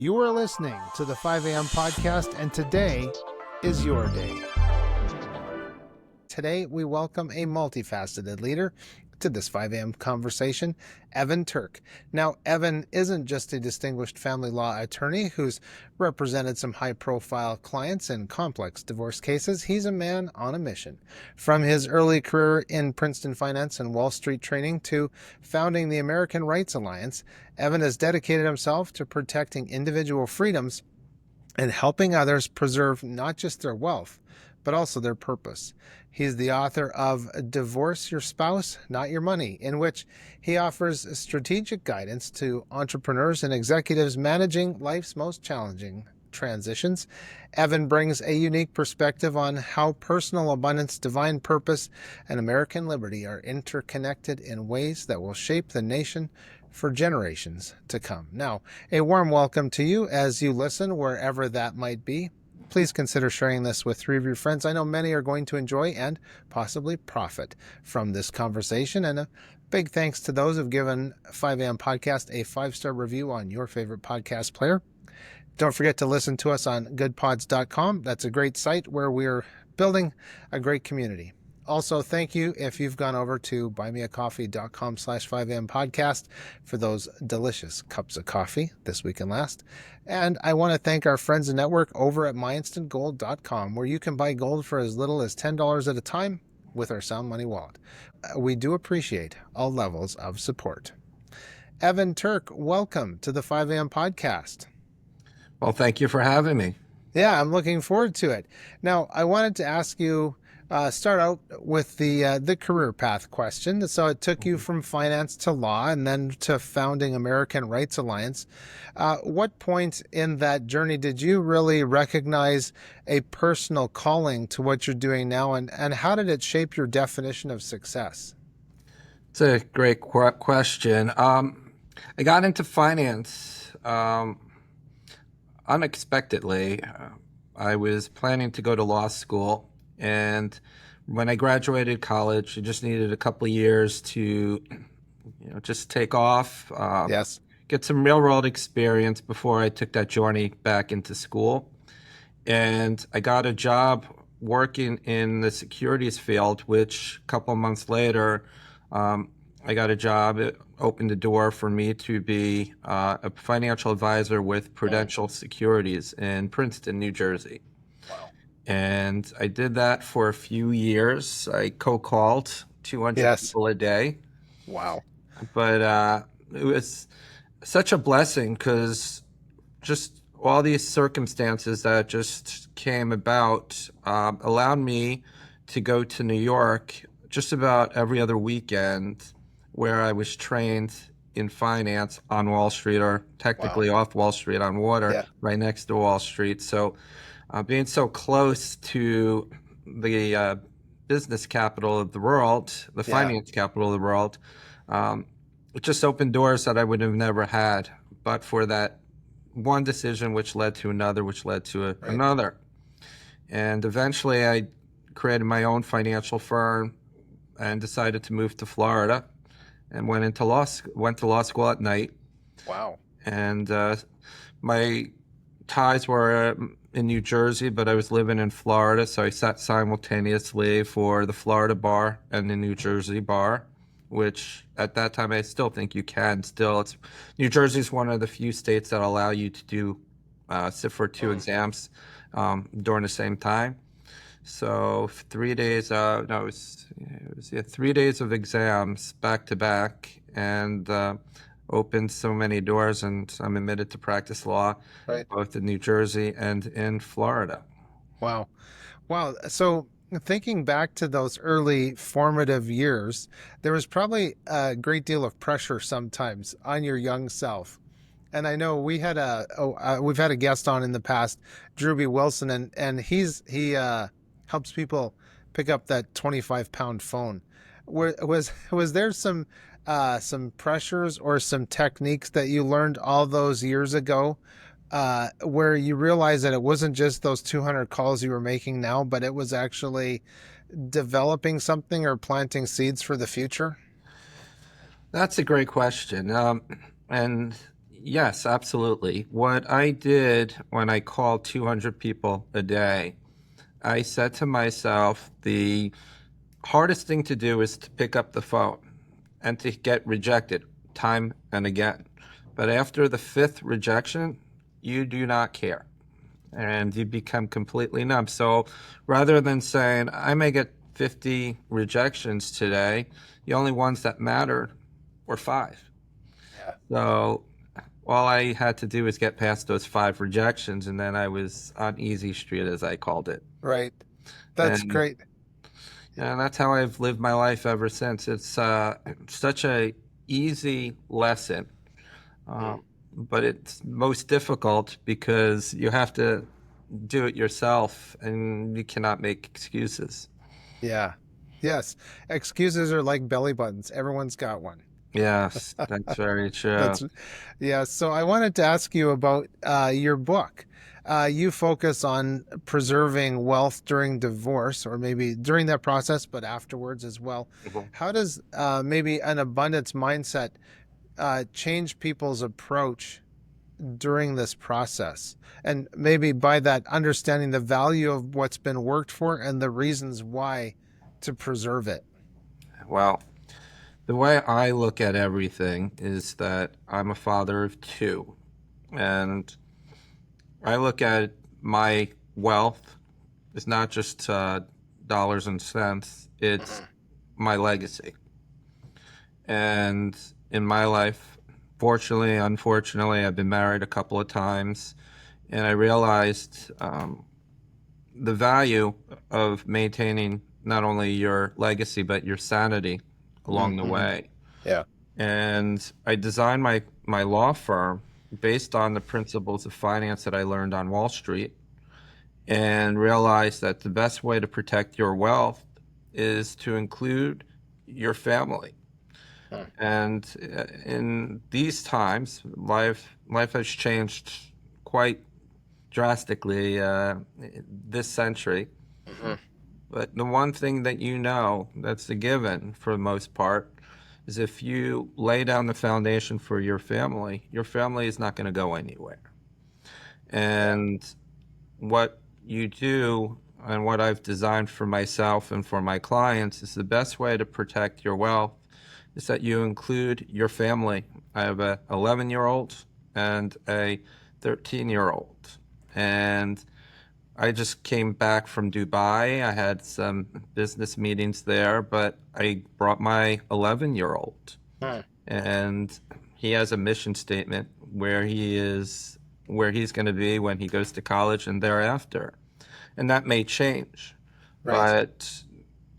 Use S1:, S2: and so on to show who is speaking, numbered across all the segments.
S1: You are listening to the 5 a.m. podcast, and today is your day. Today, we welcome a multifaceted leader to this 5 a.m. conversation, Evan Turk. Now, Evan isn't just a distinguished family law attorney who's represented some high-profile clients in complex divorce cases. He's a man on a mission. From his early career in Princeton finance and Wall Street training to founding the American Rights Alliance, Evan has dedicated himself to protecting individual freedoms and helping others preserve not just their wealth, but also their purpose. He's the author of Divorce Your Spouse, Not Your Money, in which he offers strategic guidance to entrepreneurs and executives managing life's most challenging transitions. Evan brings a unique perspective on how personal abundance, divine purpose, and American liberty are interconnected in ways that will shape the nation for generations to come. Now, a warm welcome to you as you listen, wherever that might be. Please consider sharing this with 3 of your friends. I know many are going to enjoy and possibly profit from this conversation. And a big thanks to those who've given 5 a.m. Podcast a 5-star review on your favorite podcast player. Don't forget to listen to us on goodpods.com. That's a great site where we're building a great community. Also, thank you if you've gone over to buymeacoffee.com/5am podcast for those delicious cups of coffee this week and last. And I want to thank our friends and network over at myinstantgold.com, where you can buy gold for as little as $10 at a time with our Sound Money wallet. We do appreciate all levels of support. Evan Turk, welcome to the 5 a.m. podcast.
S2: Well, thank you for having me.
S1: Yeah, I'm looking forward to it. Now, I wanted to ask you, start out with the career path question. So it took you from finance to law and then to founding American Rights Alliance. What point in that journey did you really recognize a personal calling to what you're doing now, and how did it shape your definition of success?
S2: It's a great question. I got into finance unexpectedly. I was planning to go to law school, and when I graduated college, I just needed a couple of years to, just take off,
S1: Yes.
S2: get some real world experience before I took that journey back into school. And I got a job working in the securities field, which a couple of months later, I got a job. It opened the door for me to be a financial advisor with Prudential Securities in Princeton, New Jersey.
S1: Wow.
S2: And I did that for a few years. I co-called 200 people a day.
S1: Wow.
S2: But it was such a blessing because just all these circumstances that just came about allowed me to go to New York just about every other weekend, where I was trained in finance on Wall Street, or technically off Wall Street on water, right next to Wall Street. So being so close to the business capital of the world, the finance capital of the world, it just opened doors that I would have never had, but for that one decision, which led to another, which led to another. And eventually I created my own financial firm and decided to move to Florida, and went to law school at night.
S1: Wow.
S2: And my ties were in New Jersey, but I was living in Florida, so I sat simultaneously for the Florida bar and the New Jersey bar, which at that time I still think you can still. New Jersey is one of the few states that allow you to do sit for 2 exams during the same time. So 3 days, it was 3 days of exams back to back, and opened so many doors, and I'm admitted to practice law both in New Jersey and in Florida.
S1: Wow. So thinking back to those early formative years, there was probably a great deal of pressure sometimes on your young self. And I know we've had a guest on in the past, Drew B. Wilson, and he helps people pick up that 25-pound phone. Was there some pressures or some techniques that you learned all those years ago, where you realized that it wasn't just those 200 calls you were making now, but it was actually developing something or planting seeds for the future?
S2: That's a great question. And Yes, absolutely. What I did when I called 200 people a day, I said to myself, the hardest thing to do is to pick up the phone and to get rejected time and again. But after the fifth rejection, you do not care and you become completely numb. So rather than saying, I may get 50 rejections today, the only ones that mattered were five.
S1: Yeah.
S2: So all I had to do was get past those five rejections, and then I was on easy street, as I called it.
S1: Right. That's
S2: And
S1: great.
S2: and that's how I've lived my life ever since. It's such a easy lesson, uh, but it's most difficult because you have to do it yourself, and you cannot make excuses.
S1: Yeah. Yes. Excuses are like belly buttons. Everyone's got one.
S2: Yes, that's very true.
S1: That's yeah. So I wanted to ask you about your book. You focus on preserving wealth during divorce, or maybe during that process, but afterwards as well.
S2: Mhm.
S1: How does maybe an abundance mindset change people's approach during this process? And maybe by that, understanding the value of what's been worked for and the reasons why to preserve it.
S2: Well, the way I look at everything is that I'm a father of two, and I look at my wealth as not just dollars and cents, it's my legacy. And in my life, fortunately, unfortunately, I've been married a couple of times, and I realized the value of maintaining not only your legacy, but your sanity along the
S1: Mm-hmm.
S2: way.
S1: Yeah.
S2: And I designed my law firm based on the principles of finance that I learned on Wall Street and realized that the best way to protect your wealth is to include your family. And in these times, life has changed quite drastically this century.
S1: Mm-hmm.
S2: But the one thing that you know that's a given for the most part is if you lay down the foundation for your family is not going to go anywhere.
S1: Yeah.
S2: And what you do and what I've designed for myself and for my clients is the best way to protect your wealth is that you include your family. I have a 11-year-old and a 13-year-old. And I just came back from Dubai. I had some business meetings there, but I brought my 11-year-old,
S1: Hmm.
S2: and he has a mission statement where he's going to be when he goes to college and thereafter. And that may change,
S1: Right.
S2: but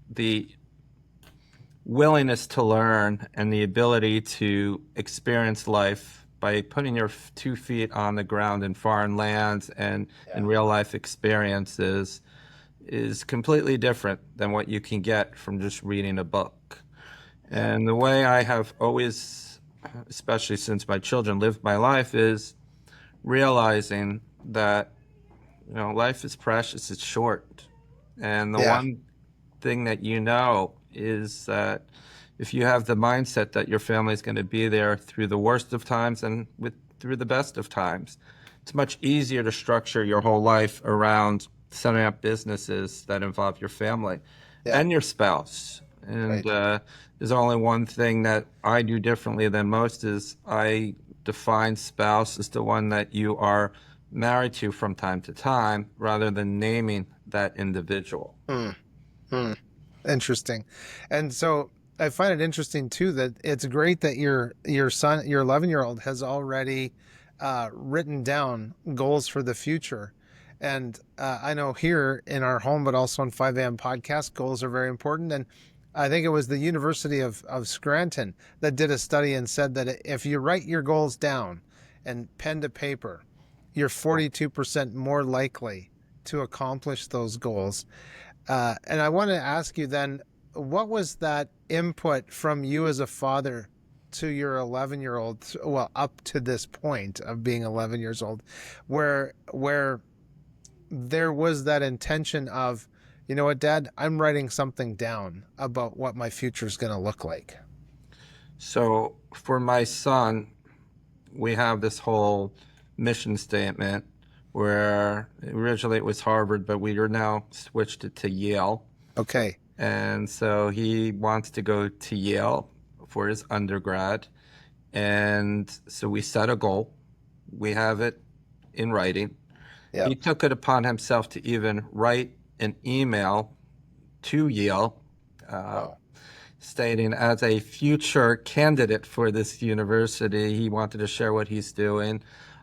S2: the willingness to learn and the ability to experience life by putting your 2 feet on the ground in foreign lands and in
S1: Yeah.
S2: real life experiences is completely different than what you can get from just reading a book.
S1: Yeah.
S2: And the way I have always, especially since my children lived my life, is realizing that life is precious, it's short. And the
S1: Yeah.
S2: one thing that you know is that if you have the mindset that your family is going to be there through the worst of times and through the best of times, it's much easier to structure your whole life around setting up businesses that involve your family
S1: Yeah.
S2: and your spouse. And
S1: Right.
S2: there's only one thing that I do differently than most is I define spouse as the one that you are married to from time to time rather than naming that individual.
S1: Hmm. Hmm. Interesting. And so I find it interesting too that it's great that your son, your 11-year-old, has already written down goals for the future. And I know here in our home, but also on 5 a.m. podcast, goals are very important. And I think it was the University of Scranton that did a study and said that if you write your goals down and pen to paper, you're 42% more likely to accomplish those goals. And I want to ask you then, what was that input from you as a father to your 11-year-old, well, up to this point of being 11 years old, where there was that intention of, you know what, Dad, I'm writing something down about what my future is going to look like.
S2: So for my son, we have this whole mission statement where originally it was Harvard, but we are now switched it to Yale.
S1: Okay.
S2: And so he wants to go to Yale for his undergrad. And so we set a goal. We have it in writing. He
S1: Yep.
S2: took it upon himself to even write an email to Yale, uh,
S1: Wow.
S2: stating as a future candidate for this university, he wanted to share what he's doing.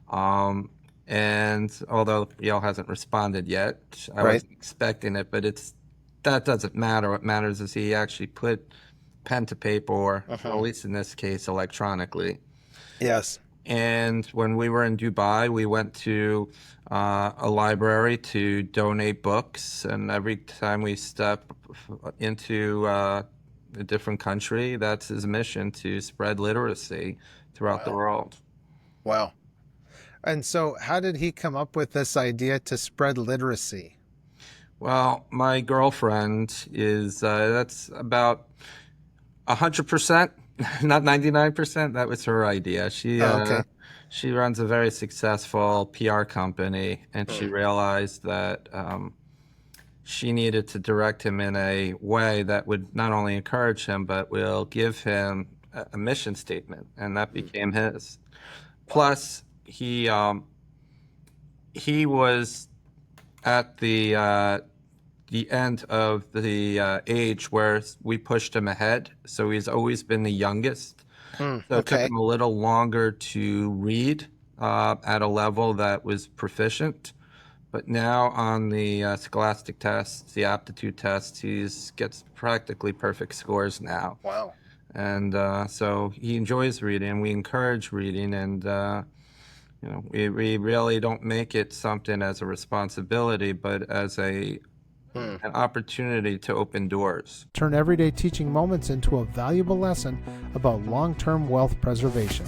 S2: Um, and although Yale hasn't responded yet, I
S1: Right.
S2: wasn't expecting it, but that doesn't matter. What matters is he actually put pen to paper, or at
S1: Uh-huh.
S2: least in this case, electronically.
S1: Yes.
S2: And when we were in Dubai, we went to a library to donate books. And every time we step into a different country, that's his mission, to spread literacy throughout the
S1: Wow.
S2: world.
S1: Wow. And so, how did he come up with this idea to spread literacy?
S2: Well, my girlfriend is, that's about 100%, not 99%. That was her idea.
S1: Oh, okay.
S2: She runs a very successful PR company, and she
S1: Hmm.
S2: realized that she needed to direct him in a way that would not only encourage him, but will give him a mission statement, and that
S1: Hmm.
S2: became his.
S1: Wow.
S2: Plus, he was at the end of the age where we pushed him ahead. So he's always been the youngest.
S1: Hmm.
S2: So it took
S1: Okay.
S2: him a little longer to read at a level that was proficient. But now on the scholastic tests, the aptitude tests, he's gets practically perfect scores now.
S1: Wow.
S2: And so he enjoys reading. We encourage reading, and we really don't make it something as a responsibility, but as
S1: Hmm.
S2: an opportunity to open doors.
S1: Turn everyday teaching moments into a valuable lesson about long term wealth preservation.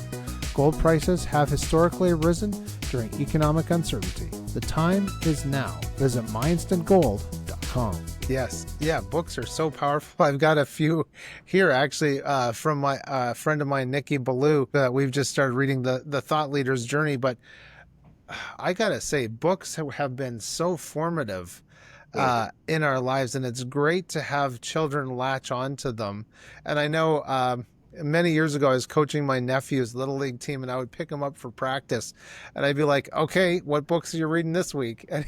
S1: Gold prices have historically risen during economic uncertainty. The time is now. Visit mindstandgold.com. Yes. Yeah, books are so powerful. I've got a few here actually from my friend of mine, Nikki Ballou. We've just started reading the Thought Leader's Journey, but I got to say, books have been so formative in our lives, and it's great to have children latch onto them. And I know many years ago, I was coaching my nephew's little league team, and I would pick him up for practice, and I'd be like, "Okay, what books are you reading this week?" And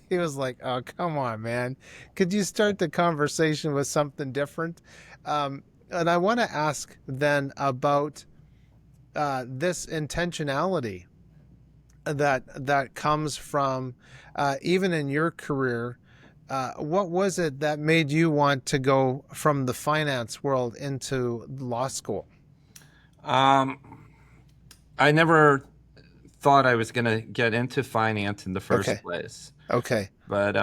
S1: he was like, "Oh, come on, man! Could you start the conversation with something different?" And I want to ask then about this intentionality that comes from even in your career. What was it that made you want to go from the finance world into law school?
S2: Um, I never thought I was going to get into finance in the first
S1: Okay.
S2: place,
S1: Okay.
S2: but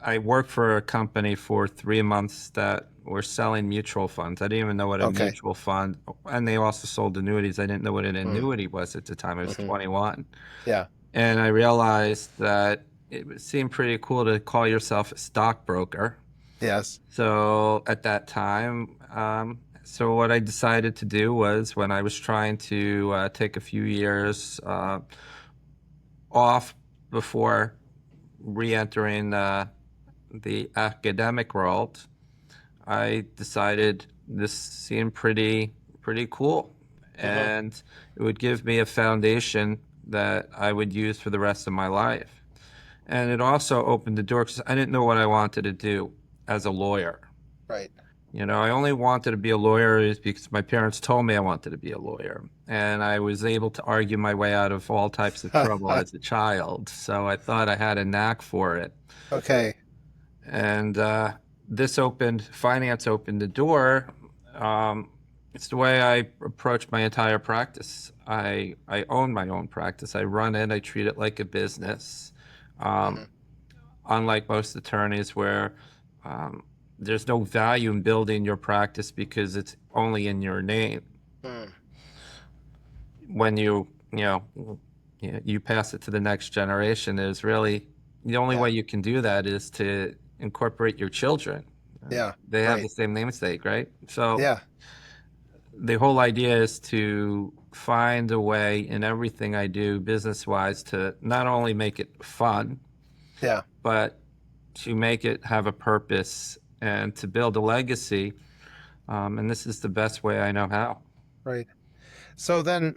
S2: I worked for a company for 3 months that were selling mutual funds. I didn't even know what a
S1: Okay.
S2: mutual fund, and they also sold annuities. I didn't know what an
S1: Mm.
S2: annuity was at the time. I was
S1: Hmm.
S2: 21.
S1: Yeah.
S2: And I realized that it seemed pretty cool to call yourself a stockbroker.
S1: Yes.
S2: So at that time, so what I decided to do was, when I was trying to take a few years off before re-entering the academic world, I decided this seemed pretty cool,
S1: Uh-huh.
S2: and it would give me a foundation that I would use for the rest of my life. And it also opened the door because I didn't know what I wanted to do as a lawyer.
S1: Right.
S2: I only wanted to be a lawyer is because my parents told me I wanted to be a lawyer. And I was able to argue my way out of all types of trouble as a child. So I thought I had a knack for it.
S1: Okay.
S2: And finance opened the door. It's the way I approach my entire practice. I own my own practice. I run it. I treat it like a business. Um,
S1: Hmm.
S2: Unlike most attorneys, where um, there's no value in building your practice because it's only in your name.
S1: Hmm.
S2: When you pass it to the next generation, is really the only
S1: Yeah.
S2: way you can do that is to incorporate your children.
S1: Yeah.
S2: They have the
S1: Right.
S2: same namesake, right? So
S1: Yeah.
S2: the whole idea is to find a way in everything I do business wise to not only make it fun,
S1: Yeah.
S2: but to make it have a purpose and to build a legacy. And this is the best way I know how.
S1: Right. So then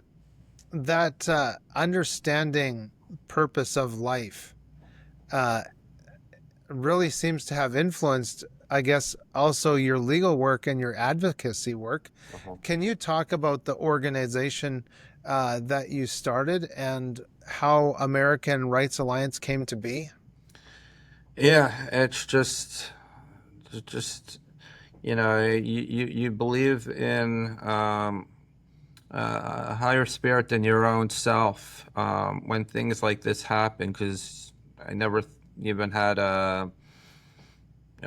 S1: that understanding purpose of life uh, really seems to have influenced, I guess, also your legal work and your advocacy work.
S2: Uh-huh.
S1: Can you talk about the organization that you started and how American Rights Alliance came to be?
S2: Yeah, it's just you believe in a higher spirit than your own self when things like this happen. Because I never even had a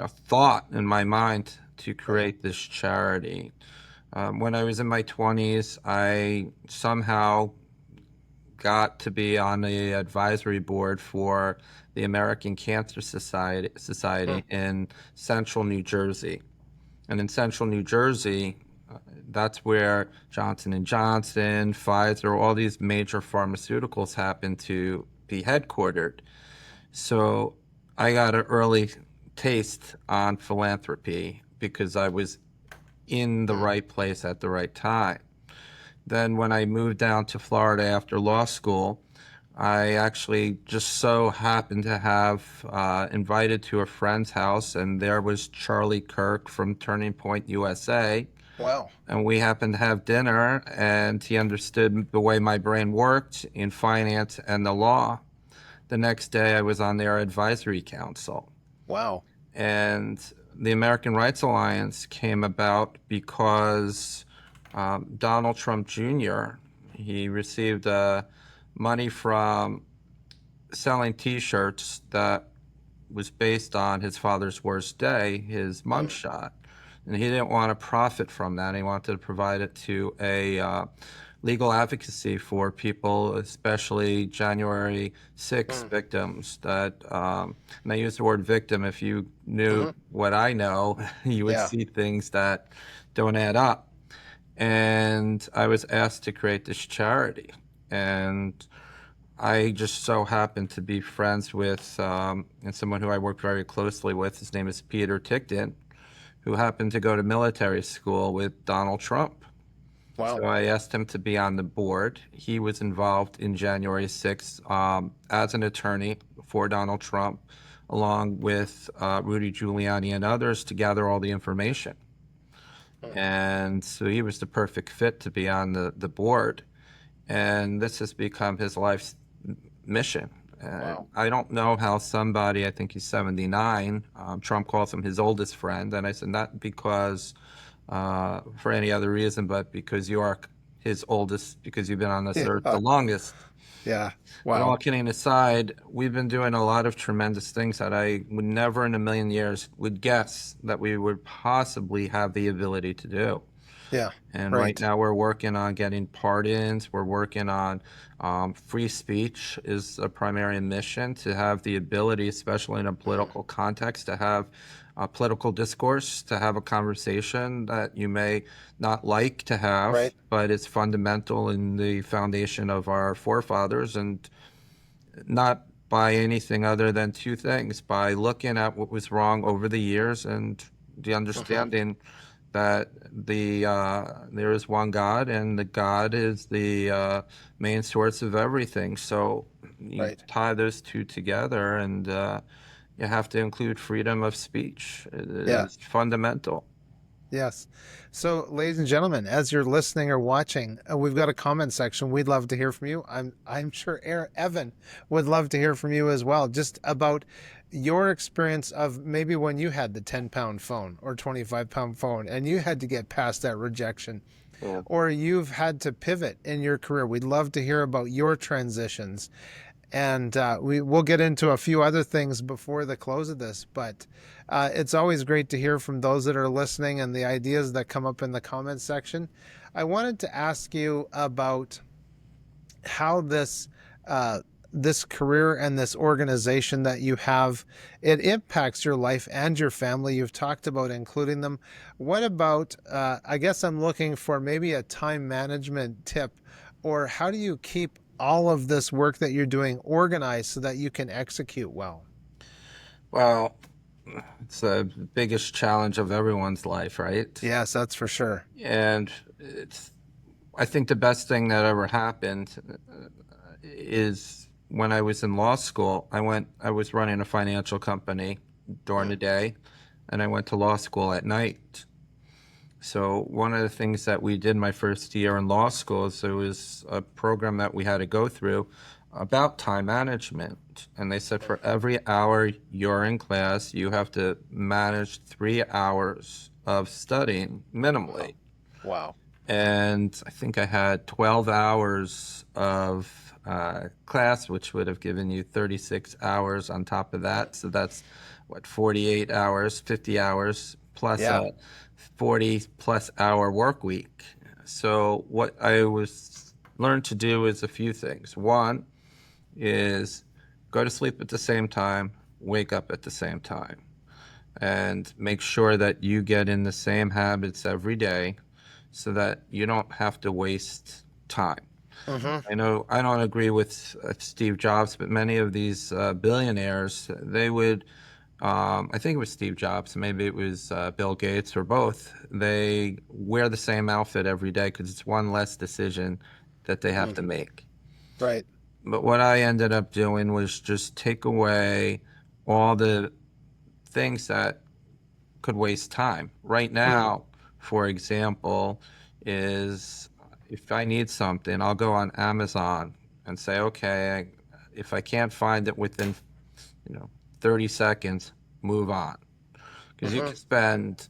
S2: thought in my mind to
S1: Right.
S2: create this charity. When I was in my 20s, I somehow got to be on the advisory board for the American Cancer
S1: Hmm.
S2: Society in central New Jersey. And in central New Jersey, that's where Johnson and Johnson, Pfizer, all these major pharmaceuticals happen to be headquartered. So I got an early taste on philanthropy because I was in the
S1: Hmm.
S2: right place at the right time. Then when I moved down to Florida after law school, I actually just so happened to have invited to a friend's house, and there was Charlie Kirk from Turning Point USA.
S1: Wow.
S2: And we happened to have dinner, and he understood the way my brain worked in finance and the law. The next day, I was on their advisory council.
S1: Wow.
S2: And the American Rights Alliance came about because Donald Trump Jr., he received money from selling T-shirts that was based on his father's worst day, his
S1: Hmm.
S2: mugshot. And he didn't want to profit from that. He wanted to provide it to a legal advocacy for people, especially January 6
S1: Hmm.
S2: victims. And I use the word victim. If you knew
S1: Hmm.
S2: what I know, you would
S1: Yeah.
S2: see things that don't add up. And I was asked to create this charity. And I just so happened to be friends with and someone who I work very closely with. His name is Peter Tickton, who happened to go to military school with Donald Trump. So
S1: Wow.
S2: I asked him to be on the board. He was involved in January 6th as an attorney for Donald Trump, along with Rudy Giuliani and others to gather all the information.
S1: Hmm.
S2: And so he was the perfect fit to be on the board. And this has become his life's mission.
S1: Wow.
S2: I don't know how somebody, I think he's 79, Trump calls him his oldest friend. And I said, not because for any other reason, but because you are his oldest, because you've been on this earth
S1: Yeah.
S2: the longest.
S1: Yeah.
S2: But all
S1: Wow.
S2: kidding aside, we've been doing a lot of tremendous things that I would never in a million years would guess that we would possibly have the ability to do.
S1: Yeah.
S2: And right
S1: Right.
S2: now we're working on getting pardons. We're working on free speech is a primary mission to have the ability, especially in a
S1: Hmm.
S2: political context, to have a political discourse, to have a conversation that you may not like to have,
S1: Right.
S2: but it's fundamental in the foundation of our forefathers, and not by anything other than two things: by looking at what was wrong over the years and the
S1: Hmm.
S2: understanding that there is one God, and the God is the main source of everything. So you
S1: Right.
S2: tie those two together, and you have to include freedom of speech. It
S1: Yeah.
S2: is fundamental.
S1: Yes. So, ladies and gentlemen, as you're listening or watching, we've got a comment section. We'd love to hear from you. I'm sure Evan would love to hear from you as well, just about your experience of maybe when you had the 10-pound phone or 25-pound phone and you had to get past that rejection,
S2: Yeah.
S1: or you've had to pivot in your career. We'd love to hear about your transitions, and we'll get into a few other things before the close of this, but it's always great to hear from those that are listening and the ideas that come up in the comments section. I wanted to ask you about how this this career and this organization that you have, it impacts your life and your family. You've talked about including them. What about, I guess I'm looking for maybe a time management tip, or how do you keep all of this work that you're doing organized so that you can execute well?
S2: Well, it's the biggest challenge of everyone's life, right?
S1: Yes, that's for sure.
S2: And I think the best thing that ever happened is when I was in law school, I was running a financial company during the day, and I went to law school at night. So one of the things that we did my first year in law school is there was a program that we had to go through about time management. And they said for every hour you're in class, you have to manage 3 hours of studying minimally.
S1: Wow.
S2: And I think I had 12 hours of class, which would have given you 36 hours on top of that. So that's what, 48 hours, 50 hours plus
S1: Yeah.
S2: a 40 plus hour work week. So what I was learned to do is a few things. One is go to sleep at the same time, wake up at the same time, and make sure that you get in the same habits every day so that you don't have to waste time.
S1: Mm-hmm.
S2: I know I don't agree with Steve Jobs, but many of these billionaires, they would, I think it was Steve Jobs, maybe it was Bill Gates or both, they wear the same outfit every day because it's one less decision that they have to make.
S1: Right.
S2: But what I ended up doing was just take away all the things that could waste time. Right
S1: Mm.
S2: now, for example, is if I need something, I'll go on Amazon and say, okay, if I can't find it within, 30 seconds, move on. Because you
S1: Mm-hmm.
S2: can spend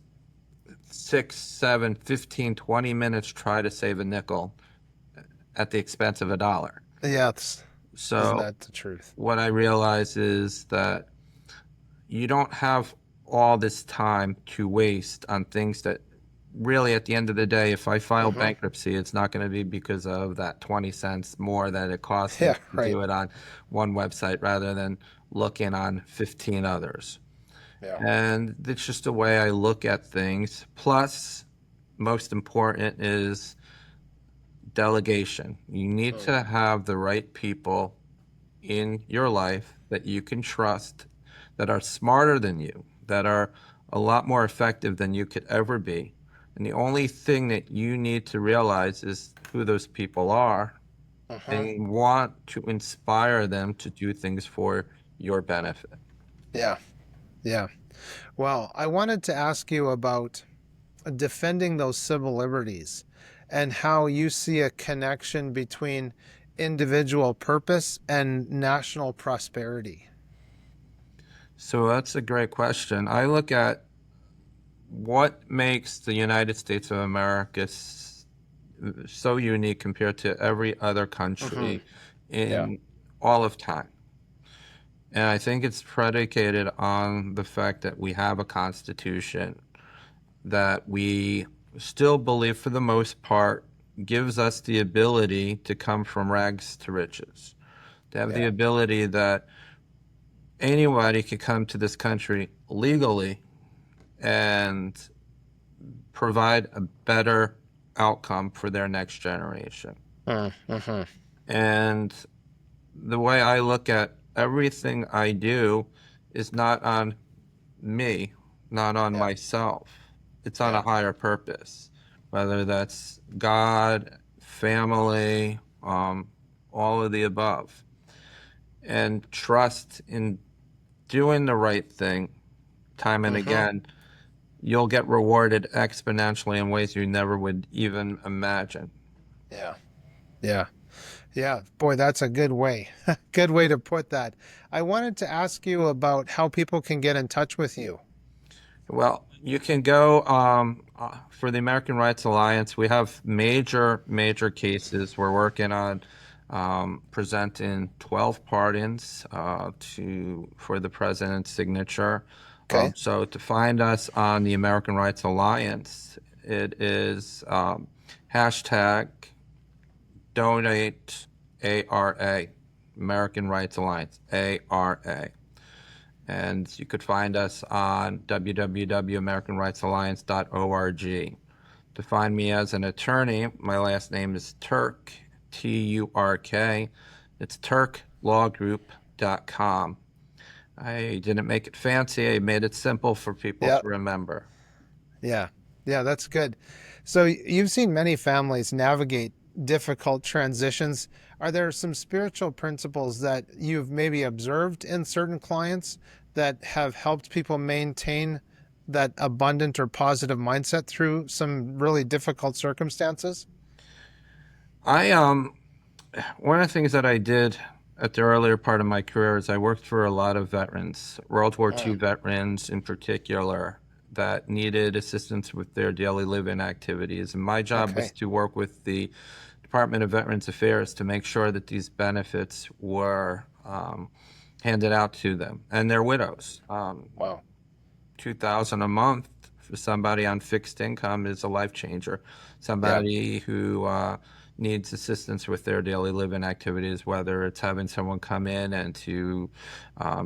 S2: 6, 7, 15, 20 minutes try to save a nickel at the expense of $1.
S1: Yes. Isn't
S2: So
S1: that the truth?
S2: what I realize is that you don't have all this time to waste on things that really at the end of the day, if I file
S1: Mm-hmm.
S2: bankruptcy, it's not going to be because of that 20 cents more that it cost me
S1: Yeah.
S2: to
S1: Right.
S2: do it on one website rather than looking on 15 others.
S1: Yeah.
S2: And it's just the way I look at things. Plus, most important is delegation. You need
S1: Mm.
S2: to have the right people in your life that you can trust, that are smarter than you, that are a lot more effective than you could ever be. And the only thing that you need to realize is who those people are
S1: Mm-hmm.
S2: and want to inspire them to do things for your benefit.
S1: Yeah. Yeah. Well, I wanted to ask you about defending those civil liberties and how you see a connection between individual purpose and national prosperity.
S2: So that's a great question. I look at what makes the United States of America so unique compared to every other
S1: Mm-hmm.
S2: country
S1: Yeah.
S2: in all of time. And I think it's predicated on the fact that we have a constitution that we still believe, for the most part, gives us the ability to come from rags to riches, to have the
S1: Yeah.
S2: ability that anybody could come to this country legally and provide a better outcome for their next generation.
S1: Mm-hmm.
S2: And the way I look at everything I do is not on me, not on
S1: Yeah.
S2: myself. It's on a
S1: Yeah.
S2: higher purpose, whether that's God, family, all of the above. And trust in doing the right thing time and
S1: Mm-hmm.
S2: again, you'll get rewarded exponentially in ways you never would even imagine.
S1: Yeah. Yeah. Yeah. Boy, that's a good way. Good way to put that. I wanted to ask you about how people can get in touch with you.
S2: Well, you can go for the American Rights Alliance. We have major cases. We're working on presenting 12 pardons for the president's signature.
S1: Okay.
S2: So to find us on the American Rights Alliance, it is hashtag donate ARA. American Rights Alliance, ARA. And you could find us on www.americanrightsalliance.org. To find me as an attorney, my last name is Turk, Turk. It's turklawgroup.com. I didn't make it fancy. I made it simple for people
S1: Yeah.
S2: to remember.
S1: Yeah. Yeah, that's good. So you've seen many families navigate difficult transitions. Are there some spiritual principles that you've maybe observed in certain clients that have helped people maintain that abundant or positive mindset through some really difficult circumstances?
S2: I One of the things that I did at the earlier part of my career is I worked for a lot of veterans, World War II veterans in particular, that needed assistance with their daily living activities. And my job was
S1: Okay.
S2: to work with the Department of Veterans Affairs to make sure that these benefits were handed out to them and their widows.
S1: Wow.
S2: $2,000 a month for somebody on fixed income is a life changer.
S1: Yeah.
S2: Somebody who needs assistance with their daily living activities, whether it's having someone come in and to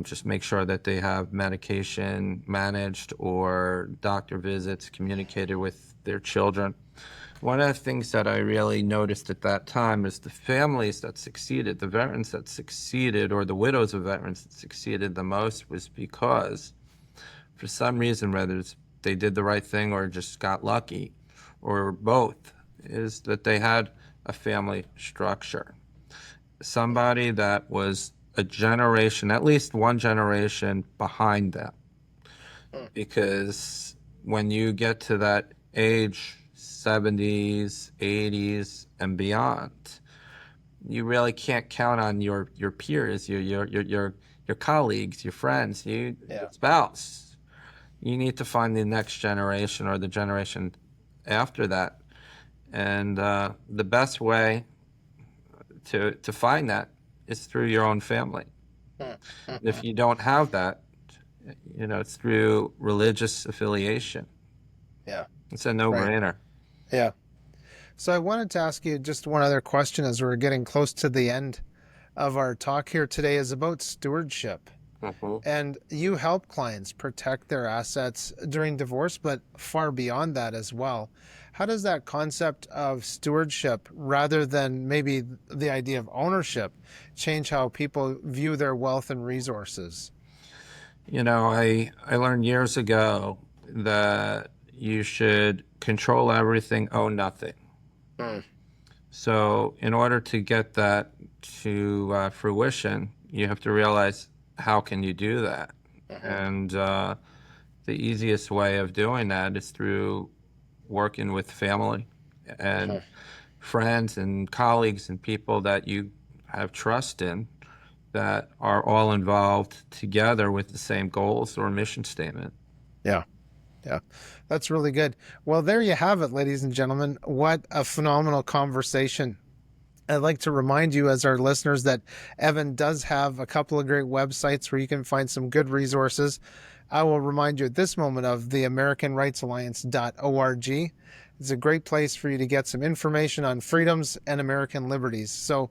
S2: just make sure that they have medication managed or doctor visits communicated with their children. One of the things that I really noticed at that time is the families that succeeded, the veterans that succeeded, or the widows of veterans that succeeded the most was because for some reason, whether they did the right thing or just got lucky, or both, is that they had a family structure. Somebody that was a generation, at least one generation behind them. Because when you get to that age, 70s, 80s, and beyond, you really can't count on your peers, your colleagues, your friends, your spouse. You need to find the next generation or the generation after that. And the best way to find that is through your own family. If you don't have that, it's through religious affiliation.
S1: Yeah.
S2: It's a no-brainer.
S1: Yeah. So I wanted to ask you just one other question as we're getting close to the end of our talk here today is about stewardship. And you help clients protect their assets during divorce, but far beyond that as well. How does that concept of stewardship, rather than maybe the idea of ownership, change how people view their wealth and resources?
S2: I learned years ago that you should control everything, own nothing. So in order to get that to fruition, you have to realize, how can you do that? And the easiest way of doing that is through working with family and friends and colleagues and people that you have trust in that are all involved together with the same goals or mission statement.
S1: Yeah. Yeah, that's really good. Well, there you have it, ladies and gentlemen. What a phenomenal conversation. I'd like to remind you, as our listeners, that Evan does have a couple of great websites where you can find some good resources. I will remind you at this moment of the AmericanRightsAlliance.org. It's a great place for you to get some information on freedoms and American liberties. So,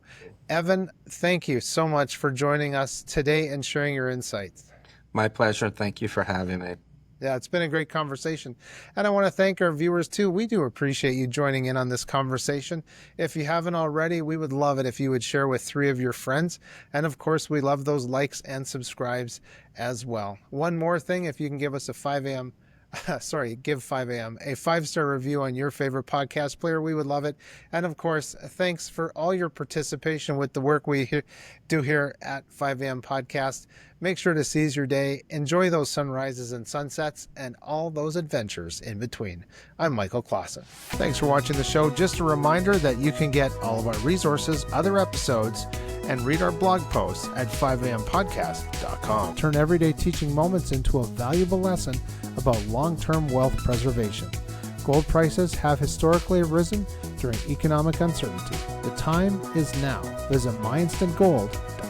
S1: Evan, thank you so much for joining us today and sharing your insights.
S2: My pleasure. Thank you for having me.
S1: Yeah, it's been a great conversation. And I want to thank our viewers too. We do appreciate you joining in on this conversation. If you haven't already, we would love it if you would share with 3 of your friends. And of course, we love those likes and subscribes as well. One more thing, if you can give us a 5 a.m. give 5 a.m. a 5-star review on your favorite podcast player, we would love it. And of course, thanks for all your participation with the work we do here at 5 a.m. Podcast. Make sure to seize your day, enjoy those sunrises and sunsets, and all those adventures in between. I'm Michael Clausen. Thanks for watching the show. Just a reminder that you can get all of our resources, other episodes, and read our blog posts at 5ampodcast.com. Turn everyday teaching moments into a valuable lesson about long-term wealth preservation. Gold prices have historically risen during economic uncertainty. The time is now. Visit myinstantgold.com.